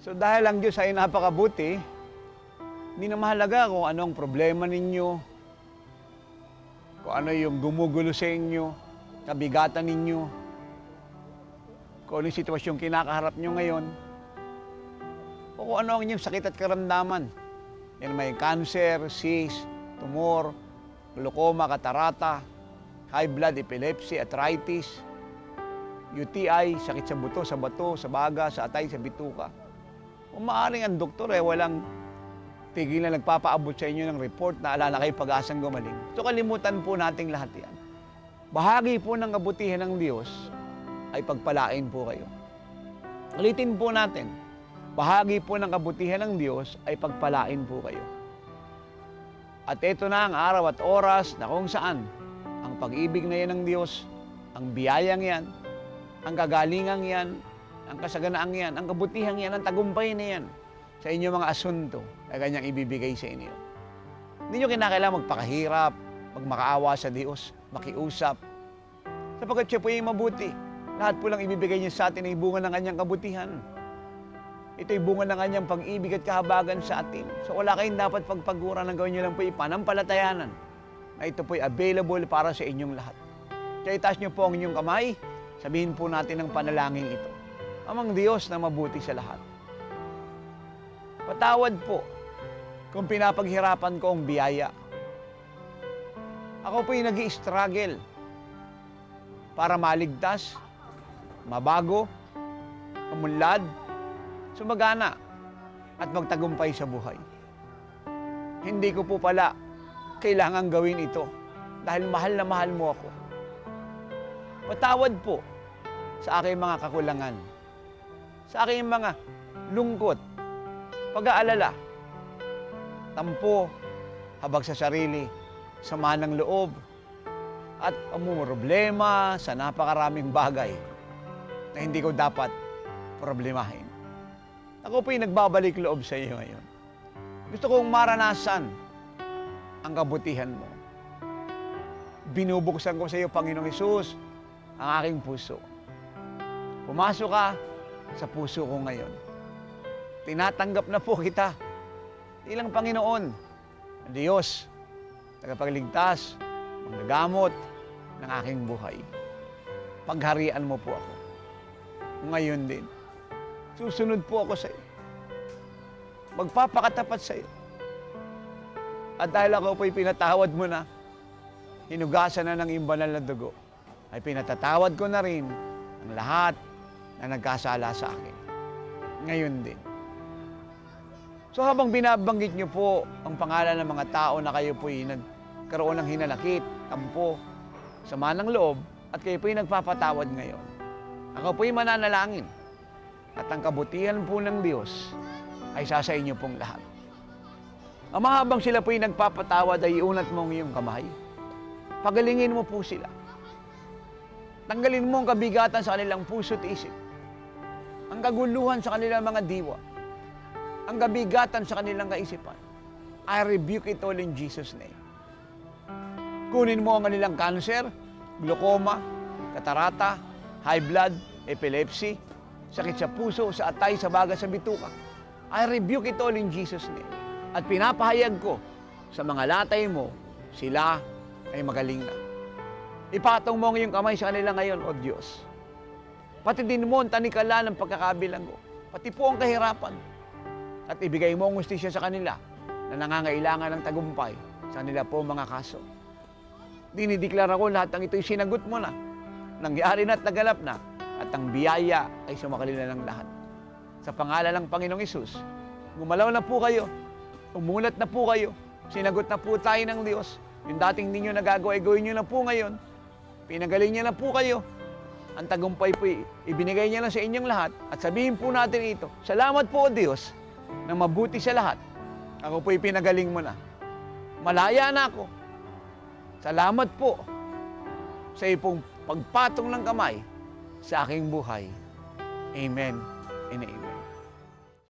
So dahil ang Diyos ay napakabuti, hindi na mahalaga kung anong problema ninyo, kung ano yung gumugulo sa inyo, kabigatan ninyo, kung ano yung sitwasyong kinakaharap nyo ngayon, o kung ano ang inyong sakit at karamdaman. Yan may cancer, cyst, tumor, glaucoma, katarata, high blood, epilepsy, arthritis, UTI, sakit sa buto, sa bato, sa baga, sa atay, sa bituka. Kung maaaring ang doktor walang tigil na nagpapaabot sa inyo ng report na alala kayo pag-asang gumaling. So kalimutan po nating lahat yan. Bahagi po ng kabutihan ng Diyos ay pagpalain po kayo. Ulitin po natin, bahagi po ng kabutihan ng Diyos ay pagpalain po kayo. At ito na ang araw at oras na kung saan ang pag-ibig na yan ng Diyos, ang biyayang yan, ang kagalingang yan, ang kasaganaang yan, ang kabutihan yan, ang tagumpay na yan sa inyong mga asunto na kanyang ibibigay sa inyo. Hindi nyo kinakailangan magpakahirap, magmakaawa sa Diyos, makiusap. Sapagkat siya po yung mabuti. Lahat po lang ibibigay niya sa atin ay bunga ng kanyang kabutihan. Ito'y bunga ng kanyang pag-ibig at kahabagan sa atin. So wala kayong dapat pagpaguran ng gawin nyo lang po ipanampalatayanan na ito po'y available para sa inyong lahat. Kaya itaas nyo po ang inyong kamay, sabihin po natin ang panalangin ito. Amang Diyos na mabuti sa lahat. Patawad po kung pinapaghirapan ko ang biyaya. Ako po'y nag-i-struggle para maligtas, mabago, umunlad, sumagana, at magtagumpay sa buhay. Hindi ko po pala kailangan gawin ito dahil mahal na mahal mo ako. Patawad po sa aking mga kakulangan, sa aking mga lungkot, pag-aalala, tampo, habag sa sarili, sama ng loob, at problema sa napakaraming bagay na hindi ko dapat problemahin. Ako po'y nagbabalik loob sa iyo ngayon. Gusto kong maranasan ang kabutihan mo. Binubuksan ko sa iyo, Panginoong Hesus, ang aking puso. Pumasok ka sa puso ko ngayon. Tinatanggap na po kita bilang Panginoon, Diyos, tagapagligtas, manggagamot ng aking buhay. Pagharian mo po ako. Ngayon din, susunod po ako sa iyo. Magpapakatapat sa iyo. At dahil ako po'y pinatawad mo na, hinugasan na ng iyong banal na dugo, ay pinatatawad ko na rin ang lahat na nagkasala sa akin. Ngayon din. So habang binabanggit niyo po ang pangalan ng mga tao na kayo po'y nagkaroon ng hinanakit, tampo, sama ng loob, at kayo po'y nagpapatawad ngayon, ako po'y mananalangin. At ang kabutihan po ng Diyos ay sa inyo pong lahat. Ama, habang sila po'y nagpapatawad, ay iunat mo ang iyong kamay. Pagalingin mo po sila. Tanggalin mo ang kabigatan sa kanilang puso at isip. Ang kaguluhan sa kanilang mga diwa. Ang kabigatan sa kanilang kaisipan. I rebuke it all in Jesus' name. Kunin mo ang kanilang cancer, glaucoma, katarata, high blood, epilepsy, sakit sa puso, sa atay, sa baga, sa bituka. I rebuke it all in Jesus' name. At pinapahayag ko sa mga latay mo, sila ay magaling na. Ipatong mo ang iyong kamay sa kanila ngayon, O Diyos. Pati din mo ang tanikala ng pagkakabilanggo. Pati po ang kahirapan. At ibigay mo ang hustisya sa kanila na nangangailangan ng tagumpay sa kanila po mga kaso. Dinideklara ko lahat ng ito'y sinagot mo na. Nangyari na at naganap na. At ang biyaya ay sumakalila ng lahat. Sa pangalan ng Panginoong Hesus, gumalaw na po kayo. Umulat na po kayo. Sinagot na po tayo ng Diyos. Yung dating ninyo nagagawa, gawin nyo na po ngayon. Pinagaling niya na po kayo. Ang tagumpay po, ibinigay niya na sa inyong lahat. At sabihin po natin ito, salamat po, O Diyos, na mabuti sa lahat. Ako po'y pinagaling mo na. Malaya na ako. Salamat po sa iyong pagpatong ng kamay sa aking buhay. Amen and amen.